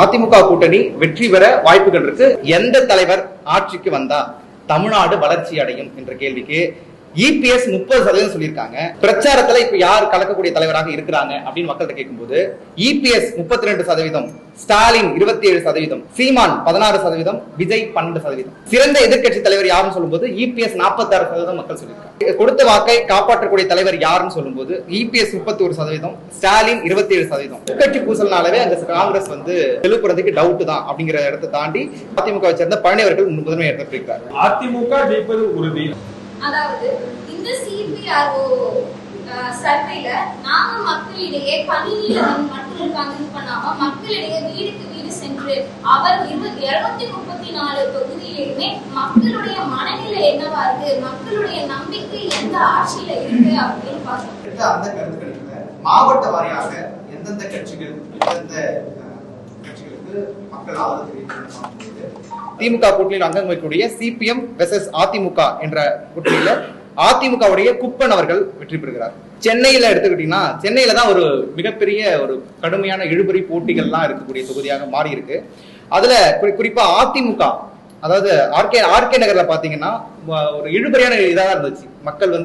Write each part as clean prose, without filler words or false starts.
அதிமுக கூட்டணி வெற்றி பெற வாய்ப்புகள் இருக்கு. எந்த தலைவர் ஆட்சிக்கு வந்தா தமிழ்நாடு வளர்ச்சி அடையும் என்ற கேள்விக்கு இபிஎஸ் 30% சொல்லியிருக்காங்க. பிரச்சாரத்துல இப்ப யார் கலக்கக்கூடிய தலைவராக இருக்கிறாங்க அப்படின்னு மக்கள்கிட்ட கேட்கும்போது இபிஎஸ் 32%, ஸ்டாலின் 27%, சீமான் 16%, விஜய் 12%. சிறந்த எதிர்கட்சி தலைவர் யாருன்னு சொல்லும்போது இபிஎஸ் 46% மக்கள் சொல்லியிருக்காங்க. கொடுத்த வாக்கை காப்பாற்றக்கூடிய தலைவர் யாருன்னு சொல்லும்போது இபிஎஸ் 31%, ஸ்டாலின் 27%. எதிர்கட்சி பூசல்னாலவே அந்த காங்கிரஸ் செலுப்புறதுக்கு டவுட் தான் அப்படிங்கிற இடத்தை தாண்டி அதிமுக சேர்ந்த பழனிவர்கள் முதன்மை எடுத்திருக்கிறார். அதிமுக ஜெயிப்பது உறுதி. அதாவது இந்த சிபிஆர்ஓ சர்வேல நாம மக்களிடையே பணியில மட்டும் கணக்கு பண்ணாம மக்களிடையே வீடுக்கு வீடு சென்று அவர் 234 தொகுதியிலுமே மக்களுடைய மனநிலை என்னவா இருக்கு, மக்களுடைய நம்பிக்கை எந்த ஆட்சியில இருக்கு அப்படின்னு பார்த்தோம். அந்த கருத்துக்களுக்கு மாவட்ட வாரியாக எந்தெந்த கட்சிகள் எந்தெந்த கட்சிகளுக்கு மக்கள் ஆதரவு தெரிவிக்கிறாங்க. திமுக கூட்டணியில் அங்கம் வகிக்கக்கூடிய சிபிஎம் வெர்சஸ் அதிமுக என்ற கூட்டணியில அதிமுகவுடைய குப்பன் அவர்கள் வெற்றி பெறுகிறார். சென்னையில எடுத்துக்கிட்டீங்கன்னா சென்னையில தான் ஒரு மிகப்பெரிய ஒரு கடுமையான இழுபறி போட்டிகள்லாம் இருக்கக்கூடிய தொகுதியாக மாறி இருக்கு. அதுல குறிப்பா அதிமுக, அதாவது ஆர்கே நகர்ல பாத்தீங்கன்னா ஒரு இழுபறியான இதாக இருந்துச்சு. மக்கள்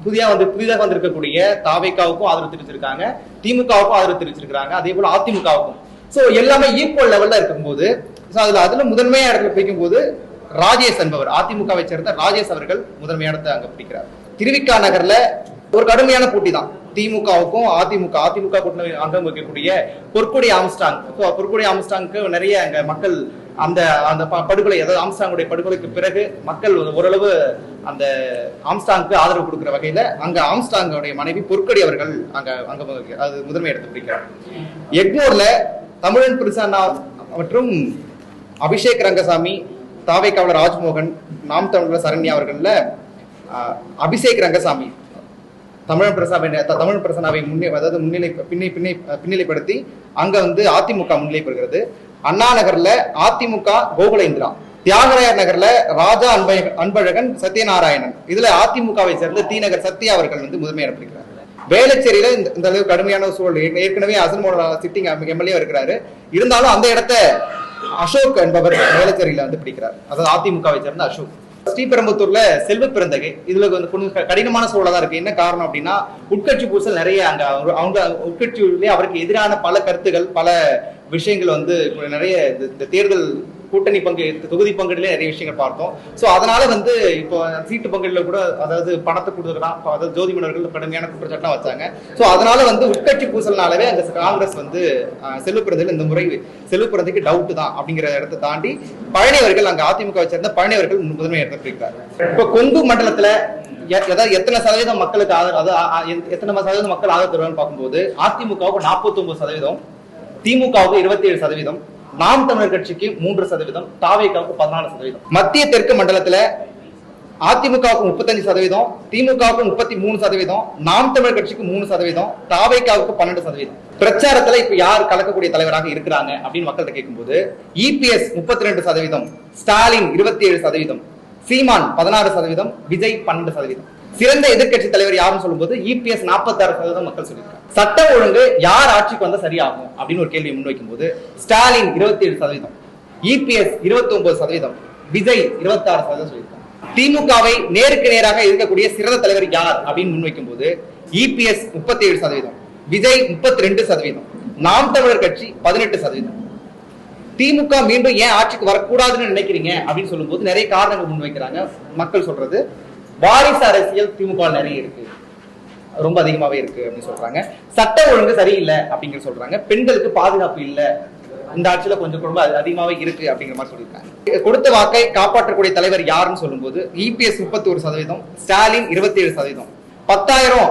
புதிதாக வந்திருக்கக்கூடிய தாவேகாவுக்கும் ஆதரவு தெரிவிச்சிருக்காங்க, திமுகவுக்கும் ஆதரவு தெரிவிச்சிருக்காங்க, அதே போல அதிமுகவுக்கும். சோ எல்லாமே ஈக்குவல் லெவல்ல இருக்கும்போது அதுல முதன்மையா இடத்துல பிடிக்கும் போது ராஜேஷ் என்பவர், அதிமுகவை சேர்ந்த ராஜேஷ் அவர்கள் முதன்மையான இடத்தை அங்க பிடிக்கிறார். திருவிக்கா நகர்ல ஒரு கடுமையான போட்டி தான் திமுகவுக்கும் அதிமுக கூட்டணி அங்கம் வகிக்கக்கூடிய பொற்கொடி ஆம்ஸ்டாங்க்கு நிறைய அங்க மக்கள் அந்த படுகொலை, அதாவது ஆம்ஸ்டாங்குடைய படுகொலைக்கு பிறகு மக்கள் ஓரளவு அந்த ஆம்ஸ்டாங்க்கு ஆதரவு கொடுக்கிற வகையில அங்க ஆம்ஸ்டாங்குடைய மனைவி பொற்கொடி அவர்கள் அது முதன்மை இடத்தை பிடிக்கிறார். எக்மோர்ல தமிழன் பிரசன்னா மற்றும் அபிஷேக் ரங்கசாமி, தாவேகாவலர் ராஜ்மோகன், நாம் தமிழர் சரண்யா அவர்கள்ல அபிஷேக் ரங்கசாமி தமிழ் பிரசன்னாவை பின்னிலைப்படுத்தி அங்க அதிமுக முன்னிலை பெறுகிறது. அண்ணா நகர்ல அதிமுக கோகுலேந்திரா, தியாகராயர் நகர்ல ராஜா அன்பழகன், சத்யநாராயணன், இதுல அதிமுகவை சேர்ந்த தி நகர் சத்யா அவர்கள் முதன்மை இடம்பிடிக்கிறார். வேளச்சேரியில இந்த அளவு கடுமையான சூழல், ஏற்கனவே அசன்மோட சிட்டிங் எம்எல்ஏ இருக்கிறாரு, இருந்தாலும் அந்த இடத்த அசோக் என்பவர் வேளச்சேரியில பிடிக்கிறார். அதாவது அதிமுகவை சேர்ந்த அசோக். ஸ்ரீபெரும்புத்தூர்ல செல்வ பிறந்தகை, இதுல கொஞ்சம் கடினமான சூழலா தான் இருக்கு. என்ன காரணம் அப்படின்னா உட்கட்சி பூசல் நிறைய அவங்க உட்கட்சியிலே அவருக்கு எதிரான பல கருத்துகள், பல விஷயங்கள் நிறைய இந்த தேர்தல் கூட்டணி தொகுதி பங்கீடுல நிறைய விஷயங்கள் பார்த்தோம். சோ அதனால இப்போ சீட்டு பங்கீடுல கூட அதாவது பணத்தை கொடுத்துக்கலாம், அதாவது ஜோதி மன்னர்கள் கடுமையான குற்றச்சாட்டுலாம் வச்சாங்க. சோ அதனால உட்கட்சி பூசல்னாலவே அந்த காங்கிரஸ் செல்வ பிறந்ததில் இந்த முறை செல்வ பிறந்தைக்கு டவுட் தான் அப்படிங்கிற இடத்தை தாண்டி பழனிவர்கள் அங்க அதிமுக சேர்ந்த பழனிவர்கள் முதன்மை எடுத்திருக்கிறார். இப்போ கொங்கு மண்டலத்துல எத்தனை சதவீதம் மக்களுக்கு எத்தனை சதவீதம் மக்கள் ஆதரவு தருவான்னு பார்க்கும்போது அதிமுகவுக்கு 49%, திமுகவுக்கு 27%, நாம் தமிழர் கட்சிக்கு 3%, தாவேகாவுக்கு 14%. மத்திய தெற்கு மண்டலத்துல அதிமுகவுக்கு 35%, திமுகவுக்கு 33%, நாம் தமிழர் கட்சிக்கு 3%, தாவேகாவுக்கு 12%. பிரச்சாரத்துல இப்ப யார் கலக்கக்கூடிய தலைவராக இருக்கிறாங்க அப்படின்னு மக்கள்கிட்ட கேட்கும்போது இபிஎஸ் 32%, ஸ்டாலின் 27%, சீமான் 16%, விஜய் 12%. சிறந்த எதிர்கட்சி தலைவர் யாருன்னு சொல்லும்போது இபிஎஸ் 46% மக்கள் சொல்லியிருக்காங்க. சட்டம் ஒழுங்கு யார் ஆட்சிக்கு வந்தா சரியாகும் அப்படின்னு ஒரு கேள்வி முன்வைக்கும் போது ஸ்டாலின் 27%, இபிஎஸ் 29%, விஜய் 26% சொல்லியிருக்காங்க. திமுகவை நேருக்கு நேராக இருக்கக்கூடிய சிறந்த தலைவர் யார் அப்படின்னு முன்வைக்கும் போது இபிஎஸ் 37%, விஜய் 32%, நாம் தமிழர் கட்சி 18%. திமுக மீண்டும் ஏன் ஆட்சிக்கு வரக்கூடாதுன்னு நினைக்கிறீங்க அப்படின்னு சொல்லும் போது நிறைய காரணங்கள் முன்வைக்கிறாங்க. மக்கள் சொல்றது வாரிசு அரசியல் திமுக நிறைய இருக்கு, ரொம்ப அதிகமாவே இருக்கு அப்படின்னு சொல்றாங்க. சட்ட ஒழுங்கு சரியில்லை அப்படிங்கிற சொல்றாங்க. பெண்களுக்கு பாதுகாப்பு இல்ல, இந்த ஆட்சியில கொஞ்சம் ரொம்ப அதிகமாவே இருக்கு அப்படிங்கிற மாதிரி சொல்லியிருக்காங்க. கொடுத்த வாக்கை காப்பாற்றக்கூடிய தலைவர் யாருன்னு சொல்லும்போது இபிஎஸ் 31%, ஸ்டாலின் 27%, 10,000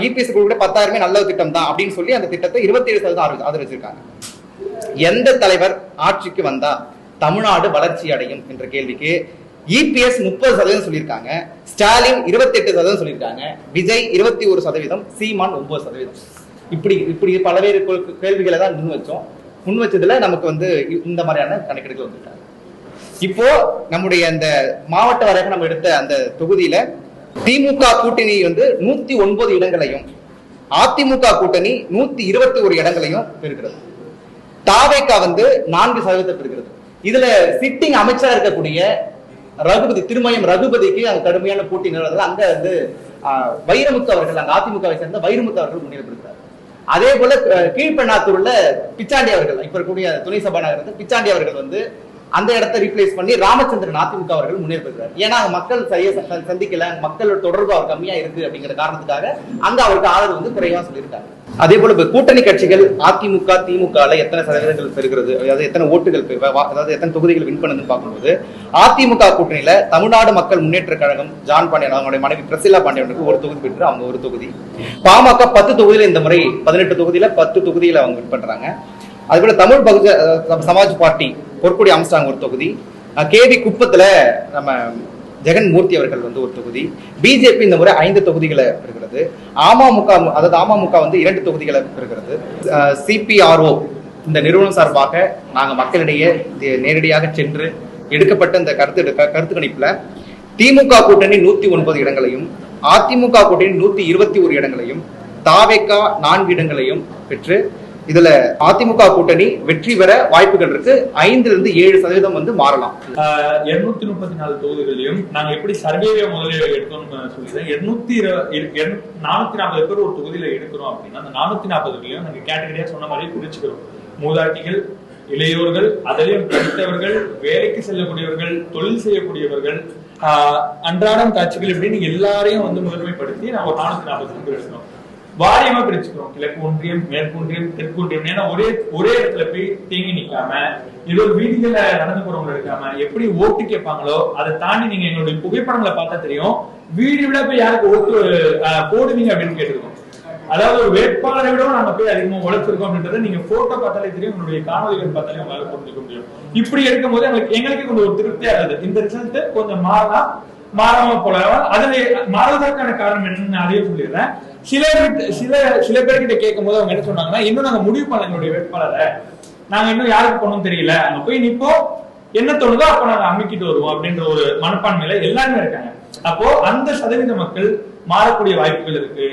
இபிஎஸ் கூட 10,000 நல்ல திட்டம் தான் அப்படின்னு சொல்லி அந்த திட்டத்தை 27% ஆதரிச்சிருக்காங்க. எந்த தலைவர் ஆட்சிக்கு வந்தா தமிழ்நாடு வளர்ச்சி அடையும் என்ற கேள்விக்கு இபிஎஸ் 30% சொல்லியிருக்காங்க, ஸ்டாலின் 28% சொல்லியிருக்காங்க, விஜய் 21%, சீமான் 9%. இப்படி பல்வேறு கேள்விகளை தான் முன் வச்சதுல நமக்கு இந்த மாதிரியான கணக்கெடுக்க வந்திருக்காங்க. இப்போ நம்முடைய அந்த மாவட்ட வரைக்கும் நம்ம எடுத்த அந்த தொகுதியில திமுக கூட்டணி 109 இடங்களையும் அதிமுக கூட்டணி 121 இடங்களையும் பெறுகிறது. தாவேகா வந்து 4% பெறுகிறது. இதுல சிட்டிங் அமைச்சரா இருக்கக்கூடிய ரகுபதி, திருமயம் ரகுபதிக்கு அங்க கடுமையான போட்டி நிலவுறது. அங்க வந்து வைரமுத்து அவர்கள், அங்க அதிமுகவை சேர்ந்த வைரமுத்து அவர்கள் முன்னிலைப்படுத்தார். அதே போல கீழ்பெண்ணாத்தூர்ல பிச்சாண்டி அவர்கள், இப்ப இருக்கக்கூடிய துணை சபாநாயகர் பிச்சாண்டி அவர்கள் வந்து அந்த இடத்தை ரீப்ளேஸ் பண்ணி ராமச்சந்திரன் அதிமுக அவர்கள் முன்னேற்படுகிறார். ஏன்னா மக்கள் சரியா சந்திக்கல, மக்களோட தொடர்பு அவர் கம்மியா இருக்கு அப்படிங்கிற காரணத்துக்காக அங்க அவருக்கு ஆதரவு வந்து குறைவா சொல்லியிருக்காங்க. அதே போல இப்ப கூட்டணி கட்சிகள் அதிமுக திமுக எத்தனை சதவீதங்கள் பெறுகிறது, அதாவது எத்தனை ஓட்டுகள், அதாவது எத்தனை தொகுதிகள் வின் பண்ணுதுன்னு பார்க்கும்போது அதிமுக கூட்டணியில தமிழ்நாடு மக்கள் முன்னேற்ற கழகம் ஜான் பாண்டியன் அவங்களுடைய மனைவி பிரசிலா பாண்டியனுக்கு ஒரு தொகுதி பெற்று அவங்க ஒரு தொகுதி, பாமக 10 தொகுதியில இந்த முறை 18 தொகுதியில 10 தொகுதியில அவங்க வின் பண்றாங்க. அதுபோல தமிழ் சமாஜ் பார்ட்டி பொற்கொடி அம்ஸ்டாங் ஒரு தொகுதி, கேவி குப்பத்துல நம்ம ஜெகன்மூர்த்தி அவர்கள் வந்து ஒரு தொகுதி, பிஜேபி இந்த முறை 5 தொகுதிகளை பெறுகிறது, அமமுக வந்து 2 தொகுதிகளை பெறுகிறது. சிபிஆர்ஓ இந்த நிறுவனம் சார்பாக நாங்க மக்களிடையே நேரடியாக சென்று எடுக்கப்பட்ட இந்த கருத்து கணிப்புல திமுக கூட்டணி 109 இடங்களையும், அதிமுக கூட்டணி 121 இடங்களையும், தாவேகா 4 இடங்களையும் பெற்று இதுல அதிமுக கூட்டணி வெற்றி பெற வாய்ப்புகள் இருக்கு. 5-7% வந்து மாறலாம். 234 தொகுதிகளையும் நாங்க எப்படி சர்வேவே முதலில் எடுத்தோம்னு சொல்லிடுறேன். 440 பேர் ஒரு தொகுதியில எடுக்கிறோம் அப்படின்னா அந்த 440 நாங்க கேட்டகரியா சொன்ன மாதிரி பிரிச்சுக்கிறோம். மூதாட்டிகள், இளையோர்கள், அதிலையும் படித்தவர்கள், வேலைக்கு செல்லக்கூடியவர்கள், தொழில் செய்யக்கூடியவர்கள், அன்றாடம் காட்சிகள் இப்படின்னு எல்லாரையும் வந்து முதன்மைப்படுத்தி நாங்க ஒரு 440 பேர் எடுக்கிறோம். வாரியமா பிரிச்சுக்கிறோம். கிழக்கு ஒன்றியம், மேற்கு ஒன்றியம், தெற்கு ஒன்றியம். ஏன்னா ஒரே இடத்துல போய் தேங்கி நிக்காம, ஏதோ வீதிகளை நடந்து போறவங்க இருக்காம எப்படி ஓட்டு கேட்பாங்களோ அதை தாண்டி நீங்க எங்களுடைய புகைப்படங்களை பார்த்தா தெரியும், வீடு விட போய் யாருக்கு ஓட்டு போடுவீங்க அப்படின்னு கேட்டிருக்கோம். அதாவது ஒரு வேட்பாளரை விட நாங்க போய் அதிகமா உழைச்சிருக்கோம் அப்படின்றத நீங்க போட்டோ பார்த்தாலே தெரியும், உங்களுடைய காணொலிகள் பார்த்தாலே உங்களால புரிஞ்சுக்க முடியும். இப்படி இருக்கும் போது எங்களுக்கு கொஞ்சம் ஒரு திருப்தியா இருந்தது. இந்த ரிசல்ட் கொஞ்சம் மாறாம போல. அதுல மாறுவதற்கான காரணம் என்னன்னு அதையும் சொல்லிடுறேன். சில பேர்கிட்ட கேட்கும் போது அவங்க என்ன சொன்னாங்கன்னா, இன்னும் நாங்க முடிவு பண்ண எங்களுடைய வேட்பாளரை, நாங்க இன்னும் யாருக்கு போனோம் தெரியல, அங்க போய் நிப்போம், என்ன தோணுதோ அப்ப நாங்க அமைக்கிட்டு வருவோம் அப்படின்ற ஒரு மனப்பான்மையில எல்லாருமே இருக்காங்க. அப்போ அந்த சதவீத மக்கள் மாறக்கூடிய வாய்ப்புகள் இருக்கு.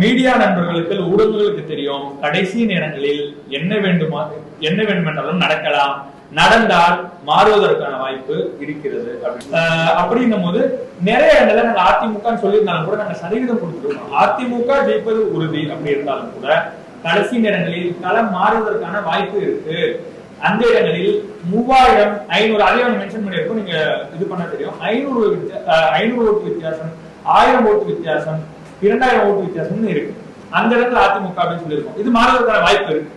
மீடியா நண்பர்களுக்கு, ஊடகங்களுக்கு தெரியும் கடைசி நேரங்களில் என்ன வேண்டுமென்றாலும் நடக்கலாம், நடந்தால் மாறுவதற்கான வாய்ப்பு இருக்கிறது. அப்படின்னும் போது நிறைய இடங்கள்ல நாங்க அதிமுக சொல்லியிருந்தாலும் கூட நாங்க சதவீதம் கொடுத்துருக்கோம். அதிமுக ஜெயிப்பது உறுதி அப்படி இருந்தாலும் கூட கடைசி நேரங்களில் களம் மாறுவதற்கான வாய்ப்பு இருக்கு. அந்த இடங்களில் 3500 அதே மென்ஷன் பண்ணியிருக்கோம், நீங்க இது பண்ண தெரியும். 500 ஓட்டு வித்தியாசம், 1000 ஓட்டு வித்தியாசம், 2000 ஓட்டு வித்தியாசம்னு இருக்கு. அந்த இடத்துல அதிமுக அப்படின்னு சொல்லியிருக்கோம். இது மாறுவதற்கான வாய்ப்பு இருக்கு.